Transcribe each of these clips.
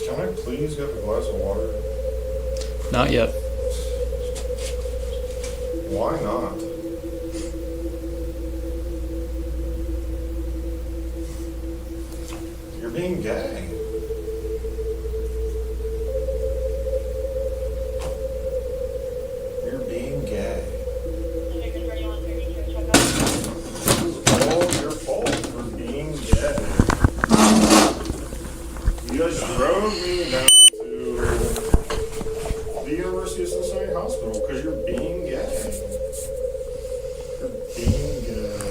Can I please get a glass of water? Not yet. Why not? You're being gay. You're being gay. This is all your fault for being gay. You guys drove me down to the University of Cincinnati Hospital because you're being gay. You're being gay.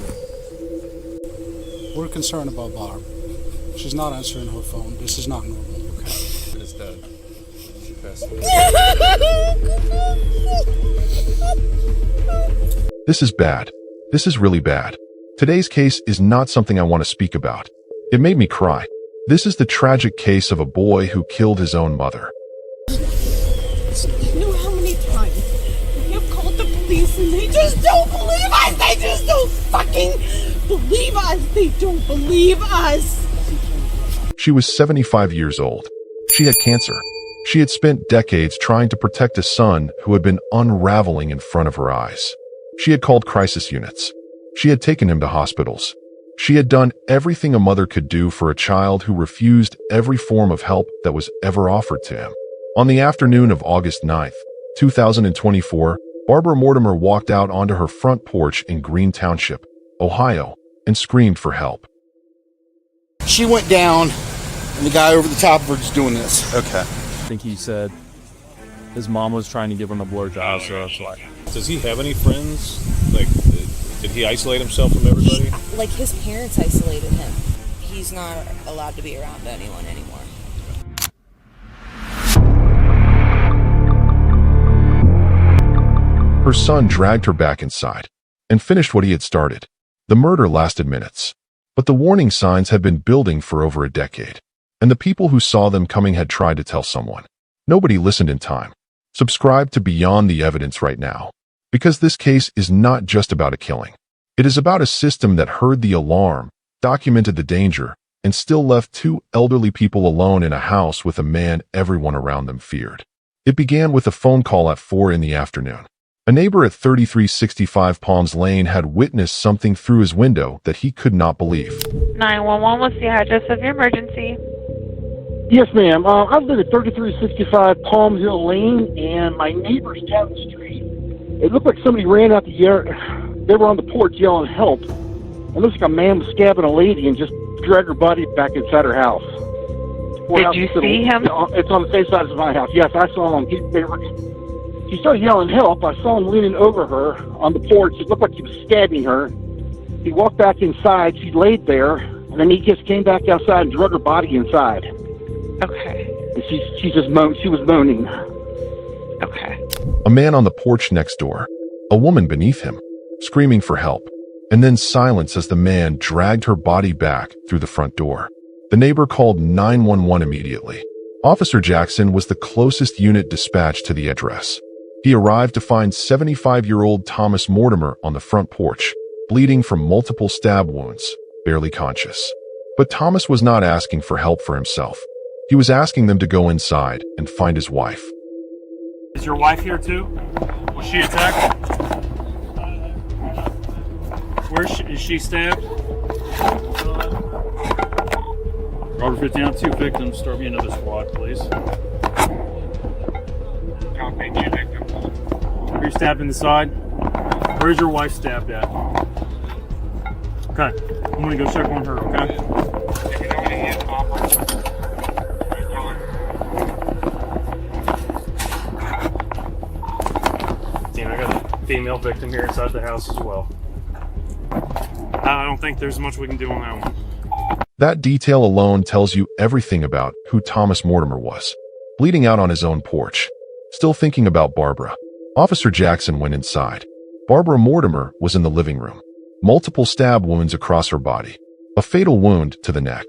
We're concerned about Barb. She's not answering her phone. This is not normal. Okay. It's dead. She passed away. This is bad. This is really bad. Today's case is not something I want to speak about. It made me cry. This is the tragic case of a boy who killed his own mother. You know how many times we have called the police and they just don't believe us? They just don't fucking believe us. They don't believe us. She was 75 years old. She had cancer. She had spent decades trying to protect a son who had been unraveling in front of her eyes. She had called crisis units. She had taken him to hospitals. She had done everything a mother could do for a child who refused every form of help that was ever offered to him. On the afternoon of August 9th, 2024, Barbara Mortimer walked out onto her front porch in Green Township, Ohio, and screamed for help. She went down, and the guy over the top of her just doing this. Okay. I think he said his mom was trying to give him a blowjob, so that's why. Does he have any friends? Like, did he isolate himself from everybody? His parents isolated him. He's not allowed to be around anyone anymore. Her son dragged her back inside and finished what he had started. The murder lasted minutes, but the warning signs had been building for over a decade, and the people who saw them coming had tried to tell someone. Nobody listened in time. Subscribe to Beyond the Evidence right now, because this case is not just about a killing. It is about a system that heard the alarm, documented the danger, and still left two elderly people alone in a house with a man everyone around them feared. It began with a phone call at 4 in the afternoon. A neighbor at 3365 Palms Lane had witnessed something through his window that he could not believe. 911, what's the address of your emergency? Yes, ma'am. I live at 3365 Palm Hill Lane, and my neighbor's down the street. It looked like somebody ran out the yard. They were on the porch yelling help. It looks like a man was stabbing a lady and just dragged her body back inside her house. Did you see him? It's on the same side as my house. Yes, I saw him. He started yelling help. I saw him leaning over her on the porch. It looked like he was stabbing her. He walked back inside. She laid there, and then he just came back outside and drug her body inside. Okay. And she was moaning. Okay. A man on the porch next door, a woman beneath him, screaming for help, and then silence as the man dragged her body back through the front door. The neighbor called 911 immediately. Officer Jackson was the closest unit dispatched to the address. He arrived to find 75-year-old Thomas Mortimer on the front porch, bleeding from multiple stab wounds, barely conscious. But Thomas was not asking for help for himself. He was asking them to go inside and find his wife. Is your wife here too? Was she attacked? Is she stabbed? Robert 15 out, 2 victims. Start me another squad, please. Were you stabbed in the side? Where's your wife stabbed at? Okay, I'm gonna go check on her, okay? Damn, I got a female victim here inside the house as well. I don't think there's much we can do on that one. That detail alone tells you everything about who Thomas Mortimer was. Bleeding out on his own porch, still thinking about Barbara. Officer Jackson went inside. Barbara Mortimer was in the living room. Multiple stab wounds across her body. A fatal wound to the neck.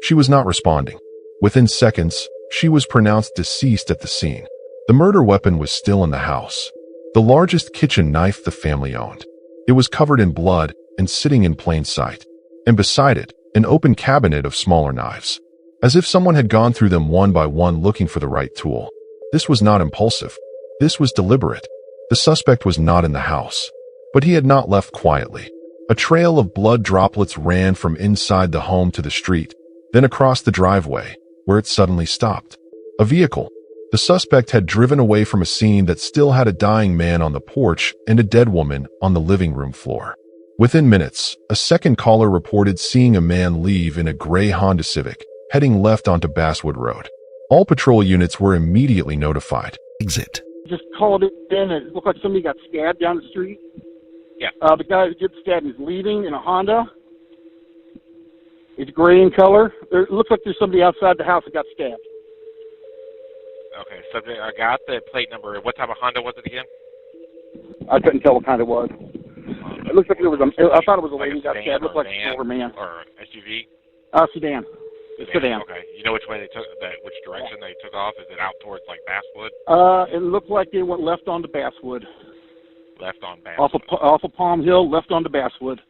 She was not responding. Within seconds, she was pronounced deceased at the scene. The murder weapon was still in the house. The largest kitchen knife the family owned. It was covered in blood and sitting in plain sight. And beside it, an open cabinet of smaller knives. as if someone had gone through them one by one looking for the right tool. This was not impulsive. This was deliberate. The suspect was not in the house, but he had not left quietly. A trail of blood droplets ran from inside the home to the street, then across the driveway, where it suddenly stopped. A vehicle. The suspect had driven away from a scene that still had a dying man on the porch and a dead woman on the living room floor. Within minutes, a second caller reported seeing a man leave in a gray Honda Civic, heading left onto Basswood Road. All patrol units were immediately notified. Exit. Just called it in, and it looked like somebody got stabbed down the street. Yeah. The guy who did stabbed is leaving in a Honda. It's gray in color. It looks like there's somebody outside the house that got stabbed. Okay, subject, I got the plate number. What type of Honda was it again? I couldn't tell what kind it was. It looks like there was I thought it was a lady got stabbed. It looked like a silver man. Or SUV? Sedan. Sedan. Okay. You know which way they took which direction they took off? Is it out towards like Basswood? It looked like they went left onto Basswood. Left on Basswood. Off of Palm Hill, left onto Basswood.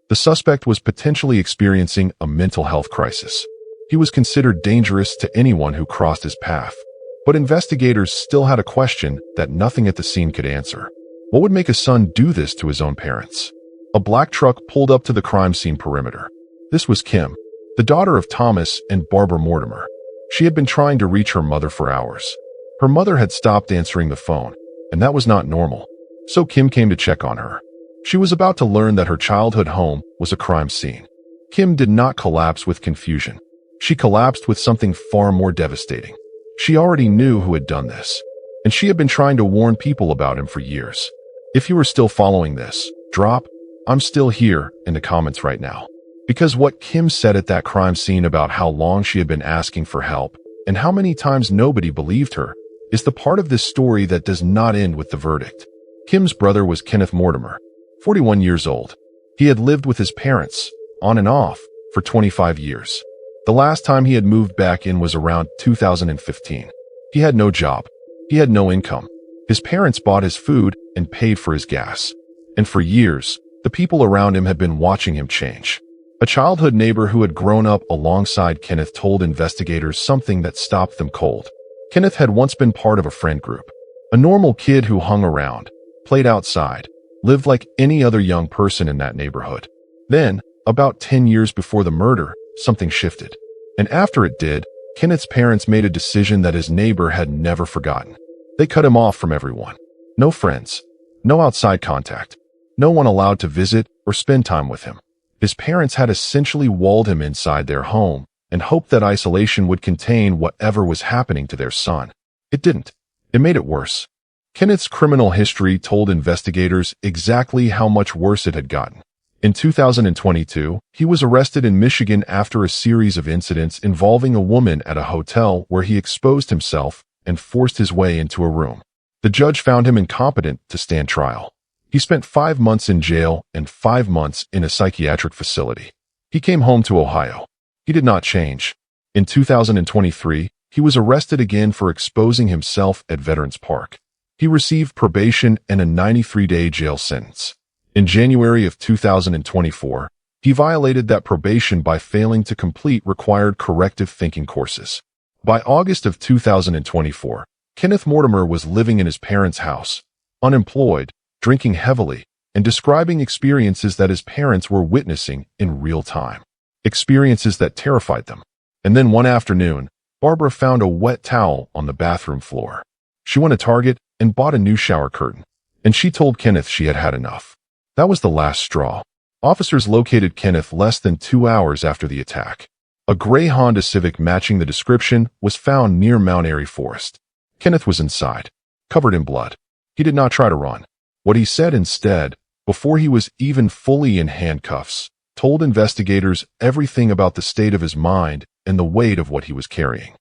The suspect was potentially experiencing a mental health crisis. He was considered dangerous to anyone who crossed his path. But investigators still had a question that nothing at the scene could answer. What would make a son do this to his own parents? A black truck pulled up to the crime scene perimeter. This was Kim, the daughter of Thomas and Barbara Mortimer. She had been trying to reach her mother for hours. Her mother had stopped answering the phone, and that was not normal. So Kim came to check on her. She was about to learn that her childhood home was a crime scene. Kim did not collapse with confusion. She collapsed with something far more devastating. She already knew who had done this, and she had been trying to warn people about him for years. If you are still following this, drop "I'm still here" in the comments right now. Because what Kim said at that crime scene about how long she had been asking for help and how many times nobody believed her is the part of this story that does not end with the verdict. Kim's brother was Kenneth Mortimer, 41 years old. He had lived with his parents, on and off, for 25 years. The last time he had moved back in was around 2015. He had no job. He had no income. His parents bought his food and paid for his gas. And for years, the people around him had been watching him change. A childhood neighbor who had grown up alongside Kenneth told investigators something that stopped them cold. Kenneth had once been part of a friend group. A normal kid who hung around, played outside, lived like any other young person in that neighborhood. Then, about 10 years before the murder, something shifted. And after it did, Kenneth's parents made a decision that his neighbor had never forgotten. They cut him off from everyone. No friends. No outside contact. No one allowed to visit or spend time with him. His parents had essentially walled him inside their home and hoped that isolation would contain whatever was happening to their son. It didn't. It made it worse. Kenneth's criminal history told investigators exactly how much worse it had gotten. In 2022, he was arrested in Michigan after a series of incidents involving a woman at a hotel where he exposed himself and forced his way into a room. The judge found him incompetent to stand trial. He spent 5 months in jail and 5 months in a psychiatric facility. He came home to Ohio. He did not change. In 2023, he was arrested again for exposing himself at Veterans Park. He received probation and a 93-day jail sentence. In January of 2024, he violated that probation by failing to complete required corrective thinking courses. By August of 2024, Kenneth Mortimer was living in his parents' house, unemployed, drinking heavily, and describing experiences that his parents were witnessing in real time. Experiences that terrified them. And then one afternoon, Barbara found a wet towel on the bathroom floor. She went to Target and bought a new shower curtain, and she told Kenneth she had had enough. That was the last straw. Officers located Kenneth less than 2 hours after the attack. A gray Honda Civic matching the description was found near Mount Airy Forest. Kenneth was inside, covered in blood. He did not try to run. What he said instead, before he was even fully in handcuffs, told investigators everything about the state of his mind and the weight of what he was carrying.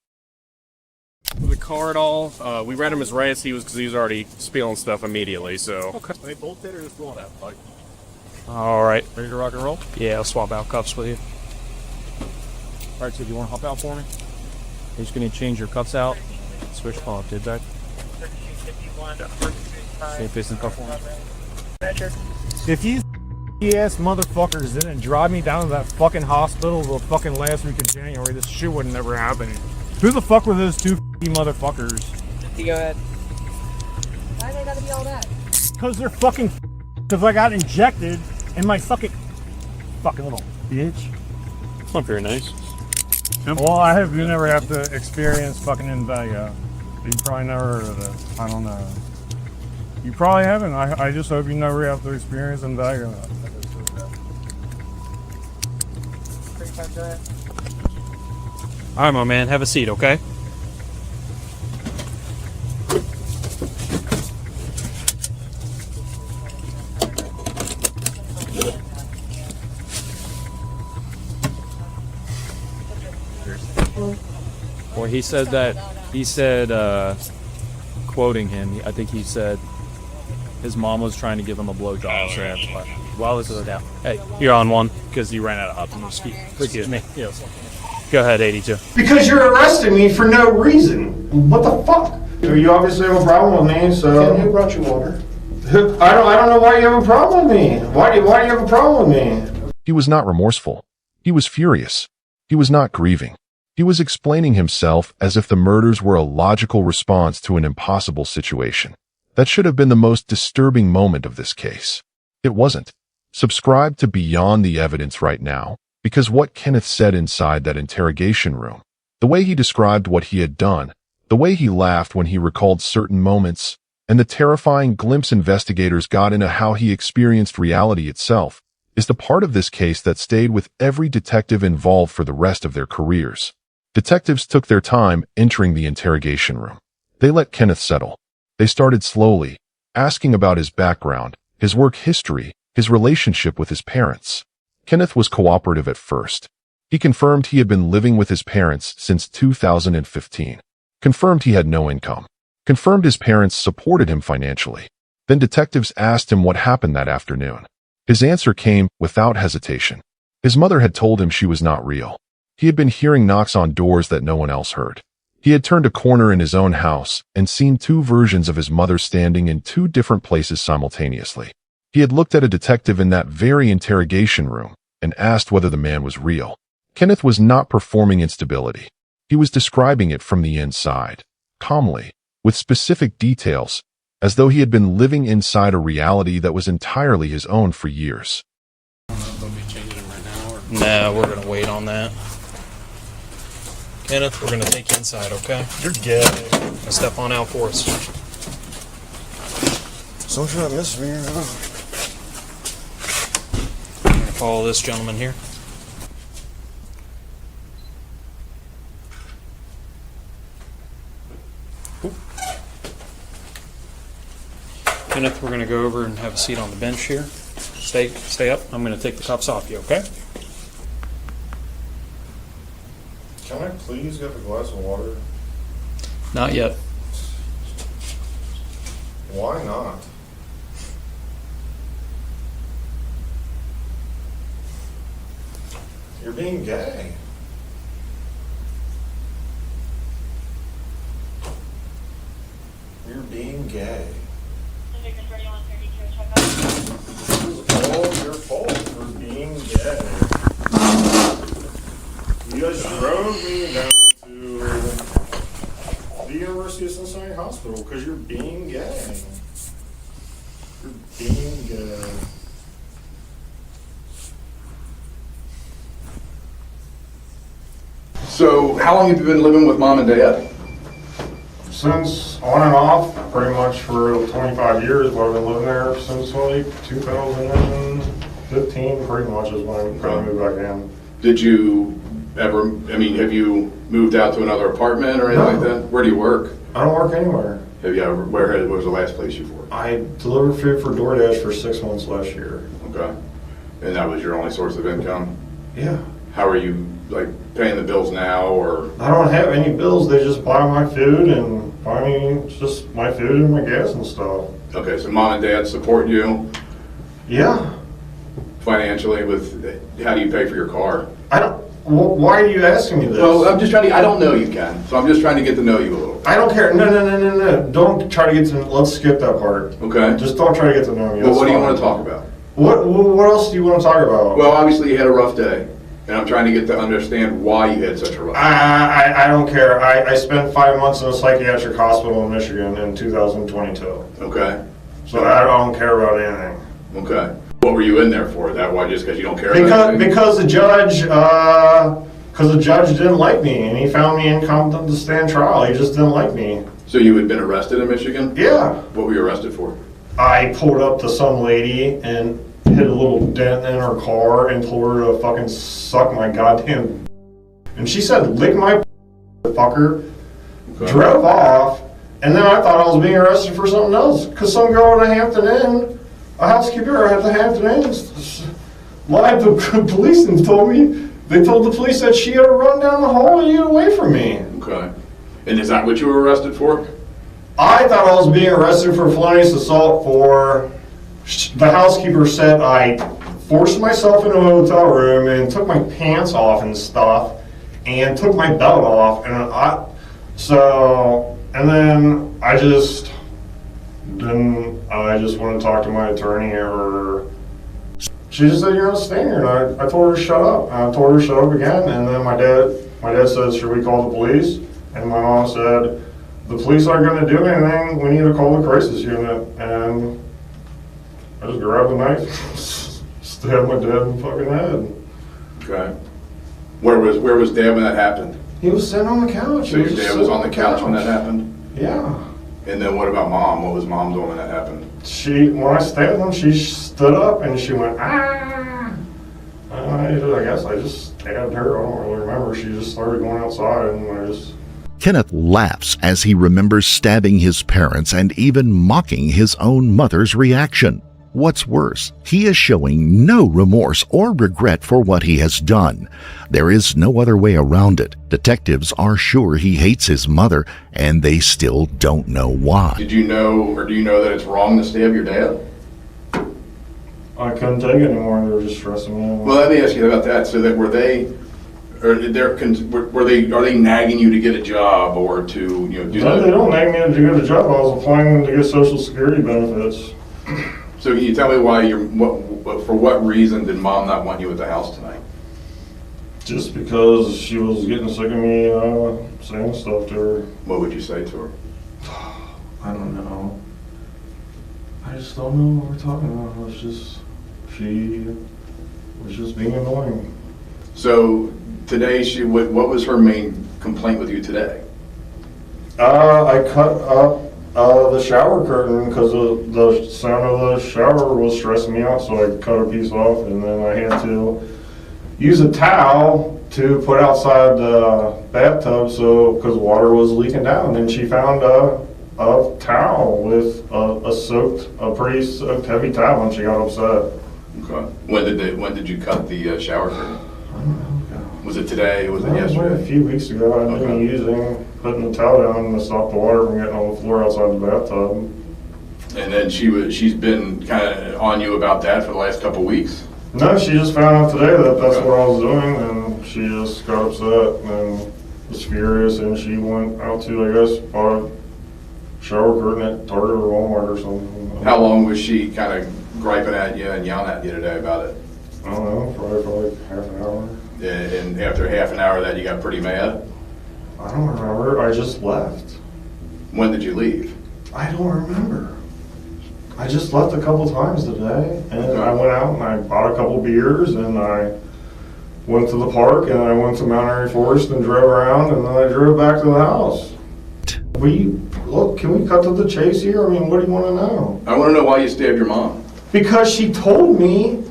The car at all, we read him as rights because he was already spilling stuff immediately, so. Okay. They bolted or just roll out, like. All right. Ready to rock and roll? Yeah, I'll swap out cuffs with you. All right, so do you want to hop out for me? You're just going to change your cuffs out. Switch off, did that? Same face and cuff one. If you ass motherfuckers didn't drive me down to that fucking hospital the fucking last week of January, this shit would never happen. Who the fuck were those two motherfuckers? You go ahead. Why they gotta be all that? Because they're fucking because I got injected in my fucking little bitch. Not very nice. Well, I hope you never have to experience fucking Invega. You probably never heard of it. I don't know. You probably haven't. I just hope you never have to experience Invega. All right, my man. Have a seat, okay? Well, he said, quoting him, I think he said his mom was trying to give him a blowjob. Well, this is a doubt. Hey, you're on one because you ran out of options. Excuse me. Yes. Go ahead, 82. Because you're arresting me for no reason. What the fuck? You obviously have a problem with me, so... Who brought you water? I don't know why you have a problem with me. Why do you have a problem with me? He was not remorseful. He was furious. He was not grieving. He was explaining himself as if the murders were a logical response to an impossible situation. That should have been the most disturbing moment of this case. It wasn't. Subscribe to Beyond the Evidence right now, because what Kenneth said inside that interrogation room, the way he described what he had done, the way he laughed when he recalled certain moments, and the terrifying glimpse investigators got into how he experienced reality itself, is the part of this case that stayed with every detective involved for the rest of their careers. Detectives took their time entering the interrogation room. They let Kenneth settle. They started slowly, asking about his background, his work history, his relationship with his parents. Kenneth was cooperative at first. He confirmed he had been living with his parents since 2015. Confirmed he had no income. Confirmed his parents supported him financially. Then detectives asked him what happened that afternoon. His answer came without hesitation. His mother had told him she was not real. He had been hearing knocks on doors that no one else heard. He had turned a corner in his own house and seen two versions of his mother standing in two different places simultaneously. He had looked at a detective in that very interrogation room and asked whether the man was real. Kenneth was not performing instability. He was describing it from the inside, calmly, with specific details, as though he had been living inside a reality that was entirely his own for years. Nah, we're going to wait on that. Kenneth, we're going to take you inside, okay? You're gay. Now step on out for us. So should I miss me or not? I'm going to follow this gentleman here. Kenneth, we're going to go over and have a seat on the bench here. Stay up. I'm going to take the cuffs off you, okay? Can I please get a glass of water? Not yet. Why not? You're being gay. You're being gay. This is all your fault for being gay. You guys drove me down to the University of Cincinnati Hospital because you're being gay. You're being gay. So, how long have you been living with mom and dad? Since on and off, pretty much for 25 years, but I've been living there since like 2015, pretty much is when I moved back in. Did you ever, have you moved out to another apartment or anything like that? Where do you work? I don't work anywhere. Have you ever, what was the last place you worked? I delivered food for DoorDash for 6 months last year. Okay. And that was your only source of income? Yeah. How are you, paying the bills now, or? I don't have any bills. They just buy my food and buy me just my food and my gas and stuff. Okay, so mom and dad support you? Yeah. Financially how do you pay for your car? Well, why are you asking me this? Well, I'm just trying I don't know you, Ken, so I'm just trying to get to know you a little. I don't care. No. Don't try to get to, let's skip that part. Okay. Just don't try to get to know me. Well, what do you want to talk about? What else do you want to talk about? Well, obviously you had a rough day, and I'm trying to get to understand why you had such a rough day. I don't care. I spent 5 months in a psychiatric hospital in Michigan in 2022. Okay. So I don't care about anything. Okay. What were you in there for? Is that why, just because you don't care about anything? Because the judge didn't like me, and he found me incompetent to stand trial. He just didn't like me. So you had been arrested in Michigan? Yeah. What were you arrested for? I pulled up to some lady and hit a little dent in her car and told her to fucking suck my goddamn. And she said, lick my fucker. Okay. Drove off, and then I thought I was being arrested for something else. Because some girl at the Hampton Inn, a housekeeper at the Hampton Inn, lied to police and they told the police that she had to run down the hall and get away from me. Okay. And is that what you were arrested for? I thought I was being arrested for felonious assault for, the housekeeper said I forced myself into a hotel room and took my pants off and stuff and took my belt off and then I just want to talk to my attorney or she just said, you're not staying here. And I told her to shut up. And I told her to shut up again. And then my dad said, should we call the police? And my mom said, the police aren't going to do anything. We need to call the crisis unit. And I just grabbed the knife, stabbed my dad in the fucking head. Okay. Where was Dad when that happened? He was sitting on the couch. So your dad was on the couch when that happened? Yeah. And then what about Mom? What was Mom doing when that happened? When I stabbed him, she stood up and she went, ah! I guess I just stabbed her. I don't really remember. She just started going outside and I just... Kenneth laughs as he remembers stabbing his parents and even mocking his own mother's reaction. What's worse, he is showing no remorse or regret for what he has done. There is no other way around it. Detectives are sure he hates his mother, and they still don't know why. Did you know, or do you know that it's wrong to stab your dad? I couldn't take it anymore. They were just stressing me out. Well, let me ask you about that. So that are they nagging you to get a job or to do that? They don't nag me to get a job. I was applying to get Social Security benefits. So can you tell me why for what reason did Mom not want you at the house tonight? Just because she was getting sick of me saying stuff to her. What would you say to her? I don't know. I just don't know what we're talking about. She was just being annoying. So today, what was her main complaint with you today? I cut up the shower curtain because the sound of the shower was stressing me out, so I cut a piece off, and then I had to use a towel to put outside the bathtub because water was leaking down, and she found a towel with a pretty soaked heavy towel, and she got upset. Okay. When did you cut the shower curtain? I don't know. Was it today? Was it yesterday? A few weeks ago. I've been putting the towel down to stop the water from getting on the floor outside the bathtub. And then she's been kind of on you about that for the last couple weeks? No, she just found out today that that's what I was doing, and she just got upset and was furious, and she went out to, I guess, buy a shower curtain at Target or Walmart or something. How long was she kind of griping at you and yelling at you today about it? I don't know, probably for like half an hour. And after half an hour of that, you got pretty mad? I don't remember. I just left. When did you leave? I don't remember. I just left a couple times today, and I went out and I bought a couple beers, and I went to the park, and I went to Mount Airy Forest and drove around, and then I drove back to the house. Can we cut to the chase here? I mean, what do you want to know? I want to know why you stabbed your mom. Because she told me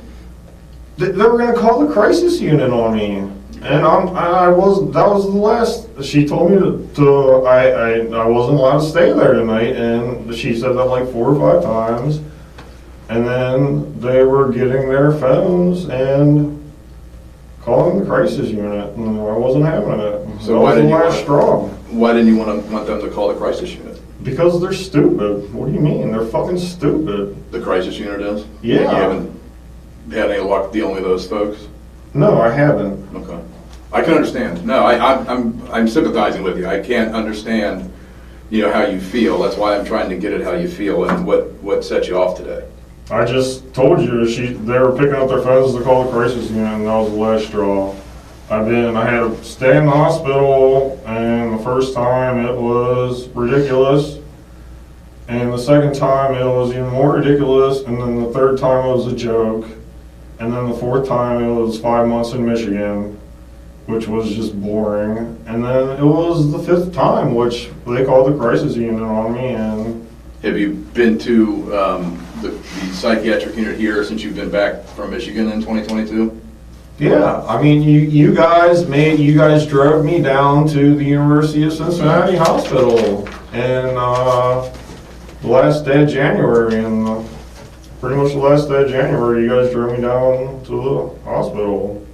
that they were going to call the crisis unit on me, and that was the last. She told me I wasn't allowed to stay there tonight, and she said that like 4 or 5 times, and then they were getting their phones and calling the crisis unit, and I wasn't having it. So why didn't you last straw? Why didn't you want them to call the crisis unit? Because they're stupid. What do you mean? They're fucking stupid. The crisis unit is? Yeah. You haven't had any luck dealing with those folks? No, I haven't. Okay. I can understand. No, I'm sympathizing with you. I can't understand, how you feel. That's why I'm trying to get at how you feel and what set you off today. I just told you they were picking up their phones to call the crisis unit, and that was the last straw. I had to stay in the hospital, and the first time it was ridiculous, and the second time it was even more ridiculous, and then the third time it was a joke, and then the fourth time it was 5 months in Michigan, which was just boring, and then it was the fifth time, which they called the crisis unit on me. And have you been to the psychiatric unit here since you've been back from Michigan in 2022? Yeah, I mean, you guys drove me down to the University of Cincinnati Hospital, and the last day of January, and pretty much the last day of January, you guys drove me down to the hospital.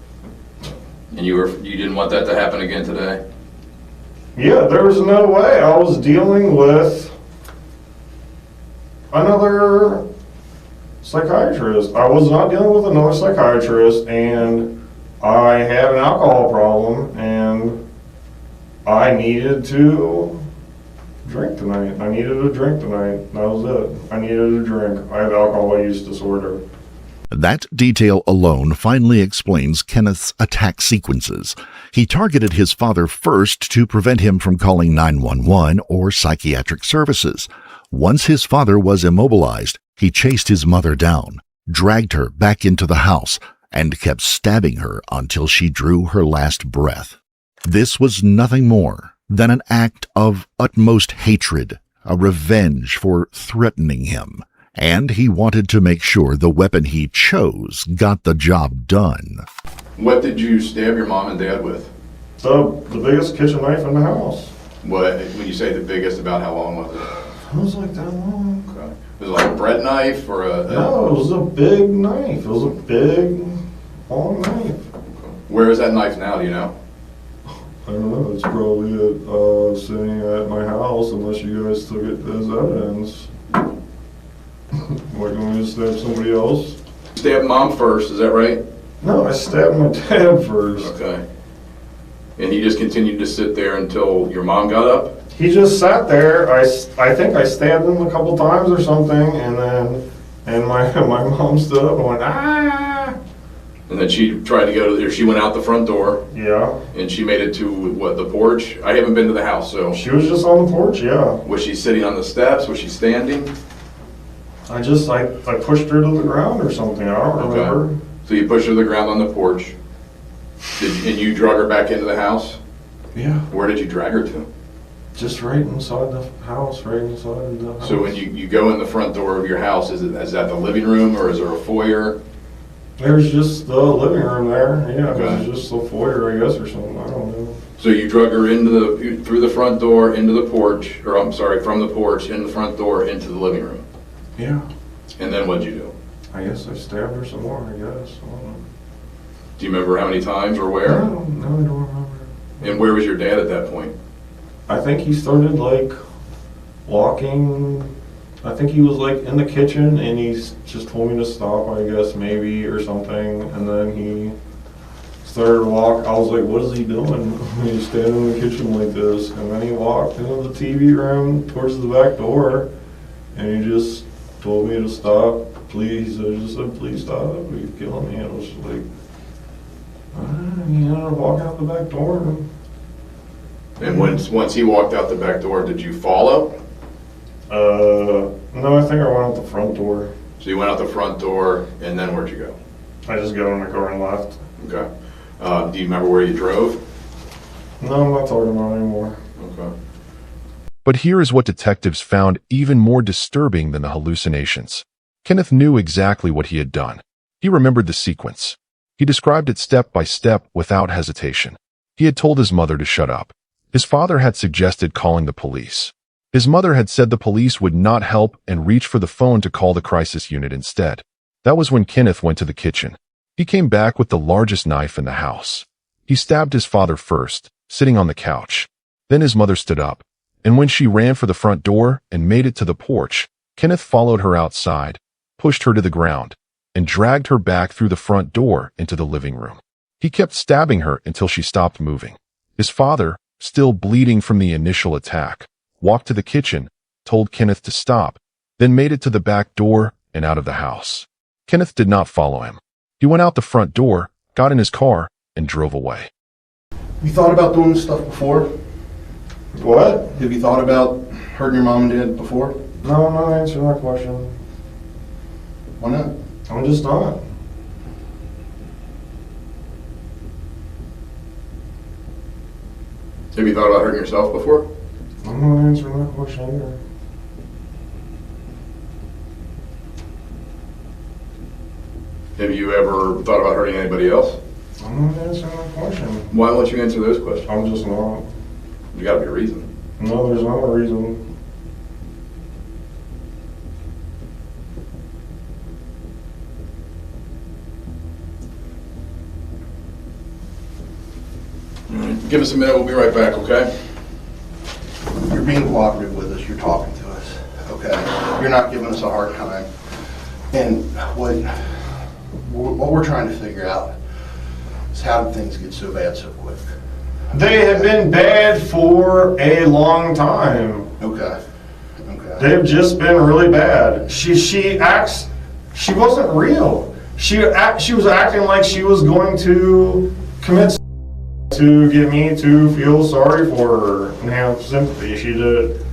And you didn't want that to happen again today? Yeah, there was no way. I was dealing with another psychiatrist. I was not dealing with another psychiatrist, and I had an alcohol problem, and I needed to drink tonight. I needed a drink tonight. That was it. I needed a drink. I have alcohol use disorder. That detail alone finally explains Kenneth's attack sequences. He targeted his father first to prevent him from calling 911 or psychiatric services. Once his father was immobilized, he chased his mother down, dragged her back into the house, and kept stabbing her until she drew her last breath. This was nothing more than an act of utmost hatred, a revenge for threatening him. And he wanted to make sure the weapon he chose got the job done. What did you stab your mom and dad with? The biggest kitchen knife in the house. What, when you say the biggest, about how long was it? It was like that long. Okay. Was it like a bread knife or a... No, it was a big knife. It was a big, long knife. Where is that knife now, do you know? I don't know. It's probably sitting at my house, unless you guys took it as evidence. What, you want me to stab somebody else? Stabbed mom first, is that right? No, I stabbed my dad first. Okay. And he just continued to sit there until your mom got up? He just sat there. I think I stabbed him a couple times or something, and my mom stood up and went, ah! And then she tried to go to, she went out the front door. Yeah. And she made it to, what, the porch? I haven't been to the house, so. She was just on the porch, yeah. Was she sitting on the steps? Was she standing? I pushed her to the ground or something. I don't remember. Okay. So you pushed her to the ground on the porch. And you drug her back into the house? Yeah. Where did you drag her to? Just right inside the house, right inside the house. So when you go in the front door of your house, is that the living room or is there a foyer? There's just the living room there. Yeah, Okay. It's just a foyer, I guess, or something. I don't know. So you drug her through the front door into the porch, or I'm sorry, from the porch in the front door into the living room. Yeah. And then what'd you do? I guess I stabbed her some more, I guess. I don't know. Do you remember how many times or where? No, I don't remember. And where was your dad at that point? I think he started like walking. I think he was like in the kitchen and he just told me to stop, I guess, maybe, or something. And then he started to walk. I was like, what is he doing? He's standing in the kitchen like this. And then he walked into the TV room towards the back door and he just told me to stop, please. I just said, please stop. You're killing me. I was just like, he ended up walking out the back door. And once he walked out the back door, did you follow? No, I think I went out the front door. So you went out the front door, and then where'd you go? I just got in the car and left. Okay. Do you remember where you drove? No, I'm not talking about it anymore. Okay. But here is what detectives found even more disturbing than the hallucinations. Kenneth knew exactly what he had done. He remembered the sequence. He described it step by step without hesitation. He had told his mother to shut up. His father had suggested calling the police. His mother had said the police would not help and reached for the phone to call the crisis unit instead. That was when Kenneth went to the kitchen. He came back with the largest knife in the house. He stabbed his father first, sitting on the couch. Then his mother stood up, and when she ran for the front door and made it to the porch, Kenneth followed her outside, pushed her to the ground, and dragged her back through the front door into the living room. He kept stabbing her until she stopped moving. His father, still bleeding from the initial attack, walked to the kitchen, told Kenneth to stop, then made it to the back door and out of the house. Kenneth did not follow him. He went out the front door, got in his car, and drove away. You thought about doing this stuff before? What? Have you thought about hurting your mom and dad before? No, I'm not answering that question. Why not? I'm just not. Have you thought about hurting yourself before? I'm not answering that question either. Have you ever thought about hurting anybody else? I'm not answering that question. Why won't you answer those questions? I'm just not. There's got to be a reason. No, there's not a reason. Give us a minute, we'll be right back, okay? You're being cooperative with us, you're talking to us, okay? You're not giving us a hard time. And what we're trying to figure out is how did things get so bad so quick? They have been bad for a long time. Okay. They've just been really bad. She wasn't real. She was acting like she was going to commit to get me to feel sorry for her and have sympathy. She did it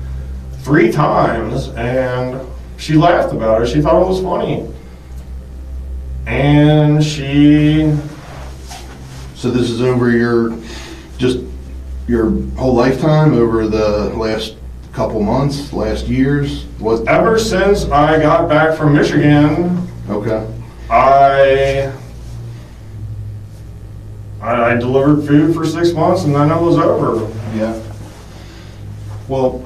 3 times and she laughed about it. She thought it was funny. And So this is over your whole lifetime, over the last couple months, last years? Ever since I got back from Michigan, okay, I delivered food for 6 months and then it was over. Yeah. Well,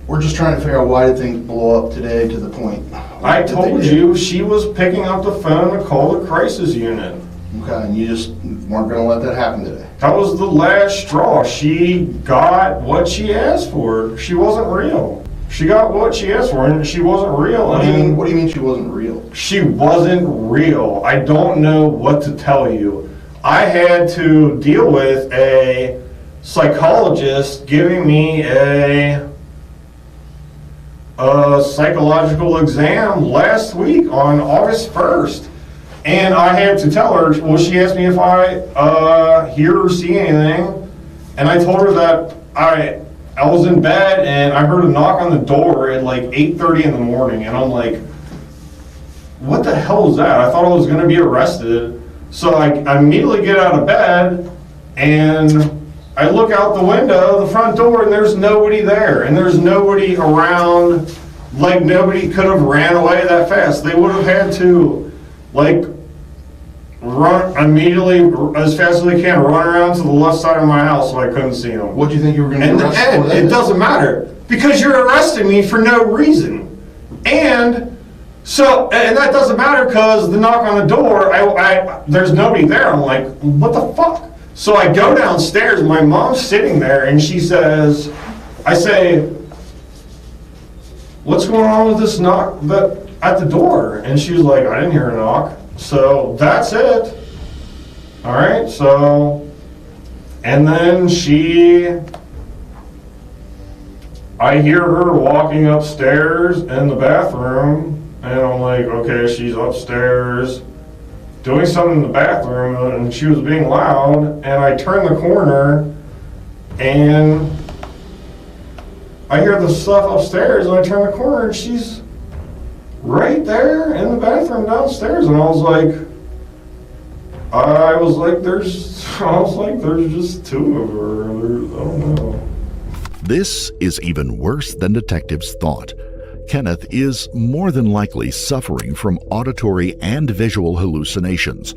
we're just trying to figure out why did things blow up today to the point. I told you she was picking up the phone to call the crisis unit. Okay, and you just weren't going to let that happen today. That was the last straw. She got what she asked for. She wasn't real. She got what she asked for and she wasn't real. What do you mean she wasn't real? She wasn't real. I don't know what to tell you. I had to deal with a psychologist giving me a psychological exam last week on August 1st. And I had to tell her, well, she asked me if I hear or see anything. And I told her that I was in bed and I heard a knock on the door at like 8:30 in the morning. And I'm like, what the hell was that? I thought I was going to be arrested. So I immediately get out of bed and I look out the window, the front door, and there's nobody there. And there's nobody around, like nobody could have ran away that fast. They would have had to, like, run immediately as fast as they can, run around to the left side of my house so I couldn't see them. What do you think you were going to do? And it doesn't matter because you're arresting me for no reason. And that doesn't matter because the knock on the door, there's nobody there. I'm like, what the fuck? So I go downstairs, my mom's sitting there, and she says, I say, what's going on with this knock at the door? And she was like, I didn't hear a knock. So that's it. All right, so, and then I hear her walking upstairs in the bathroom. And I'm like, okay, she's upstairs doing something in the bathroom, and she was being loud, and I turn the corner, and I hear the stuff upstairs, and I turn the corner, and she's right there in the bathroom downstairs, and I was like, there's just 2 of her, I don't know. This is even worse than detectives thought. Kenneth is more than likely suffering from auditory and visual hallucinations.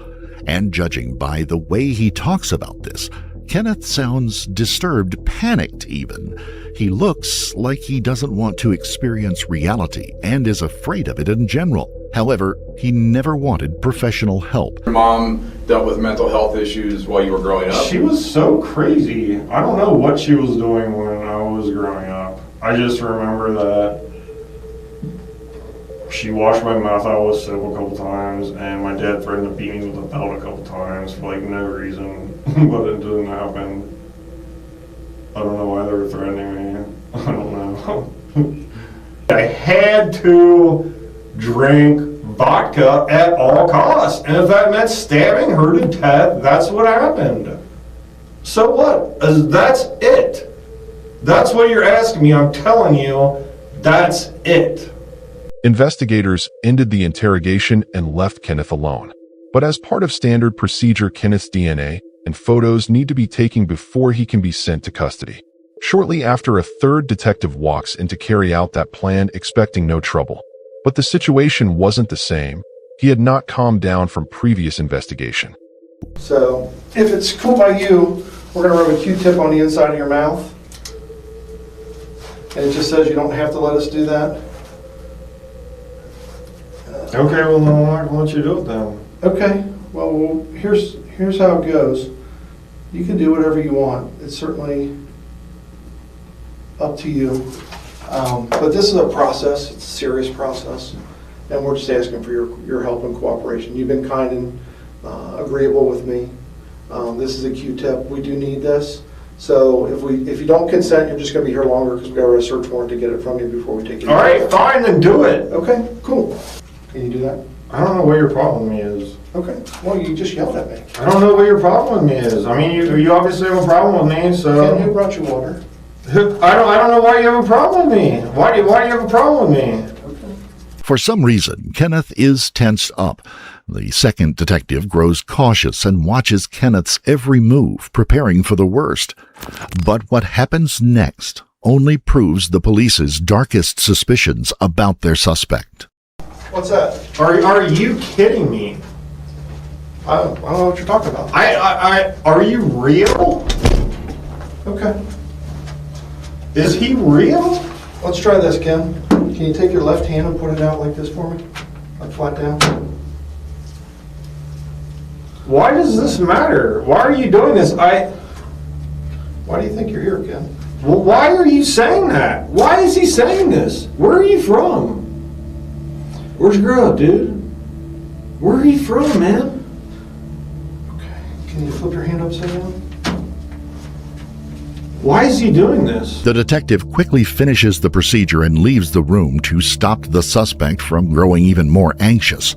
And judging by the way he talks about this, Kenneth sounds disturbed, panicked even. He looks like he doesn't want to experience reality and is afraid of it in general. However, he never wanted professional help. Your mom dealt with mental health issues while you were growing up? She was so crazy. I don't know what she was doing when I was growing up. I just remember that she washed my mouth out with soap a couple times, and my dad threatened to beat me with a belt a couple times for like no reason, but it didn't happen. I don't know why they were threatening me. I don't know. I had to drink vodka at all costs. And if that meant stabbing her to death, that's what happened. So what? That's it. That's what you're asking me. I'm telling you, that's it. Investigators ended the interrogation and left Kenneth alone. But as part of standard procedure, Kenneth's DNA and photos need to be taken before he can be sent to custody. Shortly after, a third detective walks in to carry out that plan, expecting no trouble. But the situation wasn't the same. He had not calmed down from previous investigation. So, if it's cool by you, we're going to rub a Q-tip on the inside of your mouth. And it just says you don't have to let us do that. Okay, well, then I'm not going to let you do it then. Okay, well, here's how it goes. You can do whatever you want. It's certainly up to you. But this is a process. It's a serious process. And we're just asking for your help and cooperation. You've been kind and agreeable with me. This is a Q-tip. We do need this. So if you don't consent, you're just going to be here longer because we've got a search warrant to get it from you before we take it. All right, fine, then do it. Okay, cool. Can you do that? I don't know what your problem with me is. Okay, well, you just yelled at me. I don't know what your problem with me is. I mean, you obviously have a problem with me, so... Ken, who brought you water? I don't know why you have a problem with me. Why do you have a problem with me? For some reason, Kenneth is tensed up. The second detective grows cautious and watches Kenneth's every move, preparing for the worst. But what happens next only proves the police's darkest suspicions about their suspect. What's that? Are you kidding me? I don't know what you're talking about. Are you real? Okay. Is he real? Let's try this, Ken. Can you take your left hand and put it out like this for me? Like flat down? Why does this matter? Why are you doing this? Why do you think you're here, Ken? Well, why are you saying that? Why is he saying this? Where are you from? Where's your girl, dude? Where are you from, man? Okay. Can you flip your hand upside down? Why is he doing this? The detective quickly finishes the procedure and leaves the room to stop the suspect from growing even more anxious.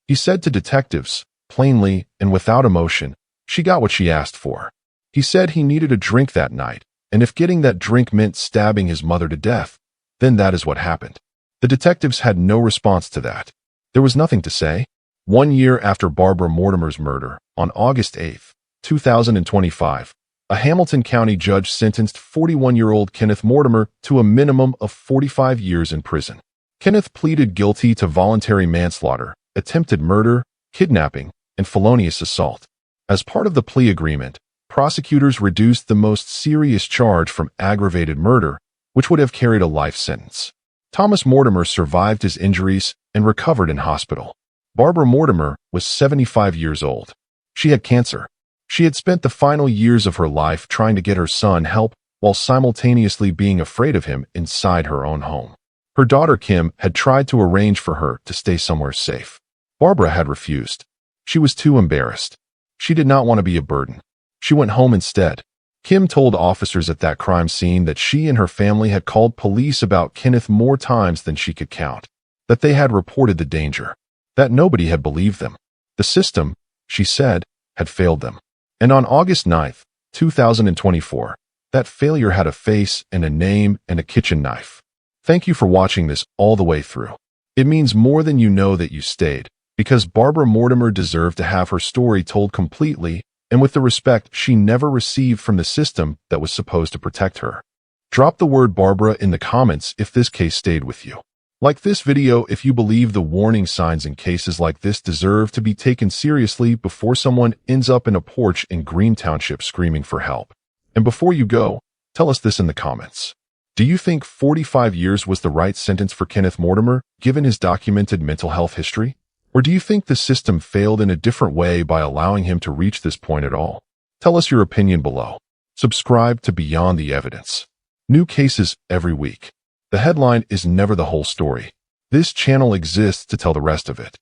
He said to detectives, plainly and without emotion, she got what she asked for. He said he needed a drink that night, and if getting that drink meant stabbing his mother to death, then that is what happened. The detectives had no response to that. There was nothing to say. 1 year after Barbara Mortimer's murder, on August 8, 2025, a Hamilton County judge sentenced 41-year-old Kenneth Mortimer to a minimum of 45 years in prison. Kenneth pleaded guilty to voluntary manslaughter, attempted murder, kidnapping, and felonious assault. As part of the plea agreement, prosecutors reduced the most serious charge from aggravated murder, which would have carried a life sentence. Thomas Mortimer survived his injuries and recovered in hospital. Barbara Mortimer was 75 years old. She had cancer. She had spent the final years of her life trying to get her son help while simultaneously being afraid of him inside her own home. Her daughter Kim had tried to arrange for her to stay somewhere safe. Barbara had refused. She was too embarrassed. She did not want to be a burden. She went home instead. Kim told officers at that crime scene that she and her family had called police about Kenneth more times than she could count, that they had reported the danger, that nobody had believed them. The system, she said, had failed them. And on August 9, 2024, that failure had a face and a name and a kitchen knife. Thank you for watching this all the way through. It means more than you know that you stayed, because Barbara Mortimer deserved to have her story told completely and with the respect she never received from the system that was supposed to protect her. Drop the word Barbara in the comments if this case stayed with you. Like this video if you believe the warning signs in cases like this deserve to be taken seriously before someone ends up in a porch in Green Township screaming for help. And before you go, tell us this in the comments. Do you think 45 years was the right sentence for Kenneth Mortimer, given his documented mental health history? Or do you think the system failed in a different way by allowing him to reach this point at all? Tell us your opinion below. Subscribe to Beyond the Evidence. New cases every week. The headline is never the whole story. This channel exists to tell the rest of it.